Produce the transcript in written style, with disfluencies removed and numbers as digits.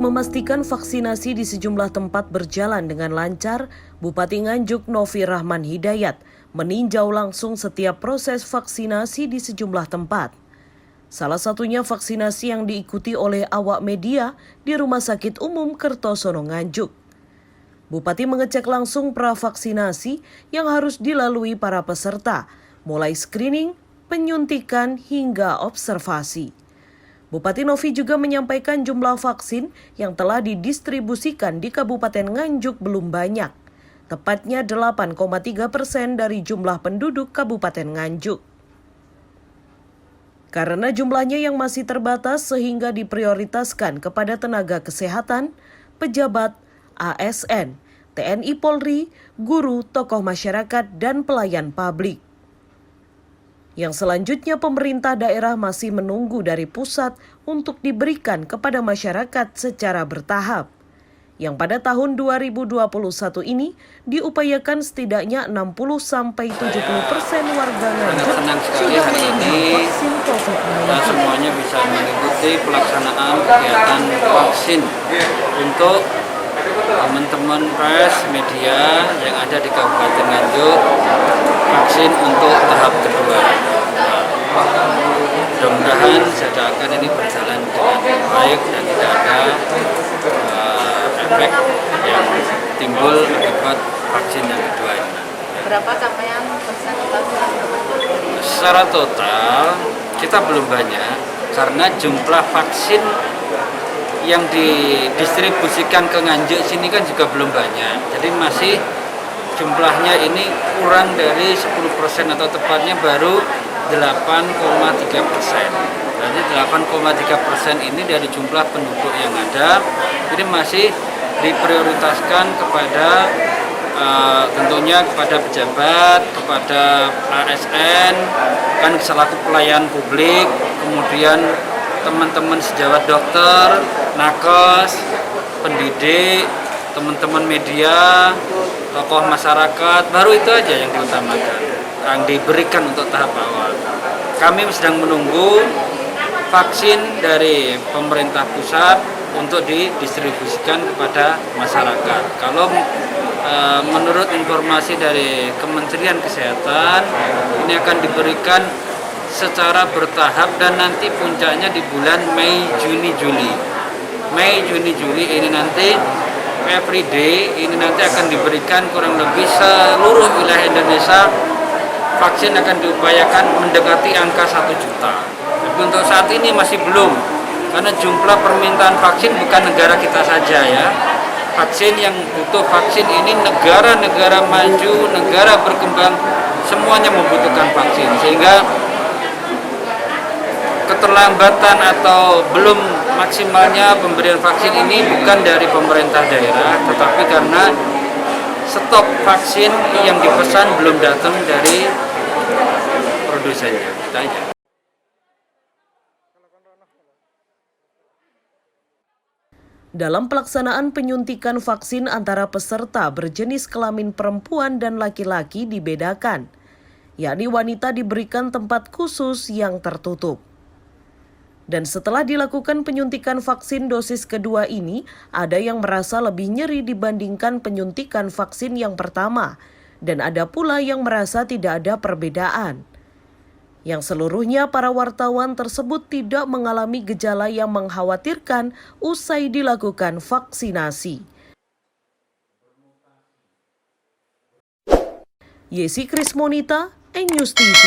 memastikan vaksinasi di sejumlah tempat berjalan dengan lancar, Bupati Nganjuk Novi Rahman Hidayat meninjau langsung setiap proses vaksinasi di sejumlah tempat. Salah satunya vaksinasi yang diikuti oleh awak media di Rumah Sakit Umum Kertosono Nganjuk. Bupati mengecek langsung pravaksinasi yang harus dilalui para peserta, mulai screening, penyuntikan hingga observasi. Bupati Novi juga menyampaikan jumlah vaksin yang telah didistribusikan di Kabupaten Nganjuk belum banyak, tepatnya 8,3% dari jumlah penduduk Kabupaten Nganjuk. Karena jumlahnya yang masih terbatas sehingga diprioritaskan kepada tenaga kesehatan, pejabat, ASN, TNI Polri, guru, tokoh masyarakat, dan pelayan publik. Yang selanjutnya pemerintah daerah masih menunggu dari pusat untuk diberikan kepada masyarakat secara bertahap. Yang pada tahun 2021 ini diupayakan setidaknya 60-70% warga Nganjuk sudah menerima vaksin COVID-19. Kita semuanya bisa mengikuti pelaksanaan kegiatan vaksin untuk teman-teman pers, media yang ada di Kabupaten Nganjuk, vaksin untuk tahap kedua. Mudah-mudahan sedangkan ini berjalan dengan baik dan tidak ada efek yang timbul akibat vaksin yang kedua ini. Berapa capaian persentase? Secara total kita belum banyak karena jumlah vaksin yang didistribusikan ke Nganjuk sini kan juga belum banyak. Jadi masih jumlahnya ini kurang dari 10% atau tepatnya baru 8,3%. Berarti 8,3% ini dari jumlah penduduk yang ada ini masih diprioritaskan kepada tentunya kepada pejabat, kepada ASN, kan selaku pelayan publik, kemudian teman-teman sejawat dokter, nakes, pendidik, teman-teman media, tokoh masyarakat, baru itu aja yang diutamakan, yang diberikan untuk tahap awal. Kami sedang menunggu vaksin dari pemerintah pusat untuk didistribusikan kepada masyarakat. Kalau menurut informasi dari Kementerian Kesehatan, ini akan diberikan secara bertahap dan nanti puncaknya di bulan Mei, Juni, Juli. Mei, Juni, Juli ini nanti every day ini nanti akan diberikan kurang lebih seluruh wilayah Indonesia. Vaksin akan diupayakan mendekati angka 1 juta. Tapi untuk saat ini masih belum, karena jumlah permintaan vaksin bukan negara kita saja ya. Vaksin yang butuh vaksin ini negara-negara maju, negara berkembang, semuanya membutuhkan vaksin. Sehingga keterlambatan atau belum maksimalnya pemberian vaksin ini bukan dari pemerintah daerah, tetapi karena stok vaksin yang dipesan belum datang dari produsennya. Kita aja. Dalam pelaksanaan penyuntikan vaksin antara peserta berjenis kelamin perempuan dan laki-laki dibedakan, yakni wanita diberikan tempat khusus yang tertutup. Dan setelah dilakukan penyuntikan vaksin dosis kedua ini, ada yang merasa lebih nyeri dibandingkan penyuntikan vaksin yang pertama, dan ada pula yang merasa tidak ada perbedaan. Yang seluruhnya para wartawan tersebut tidak mengalami gejala yang mengkhawatirkan usai dilakukan vaksinasi. Yesi Krismonita, News TV.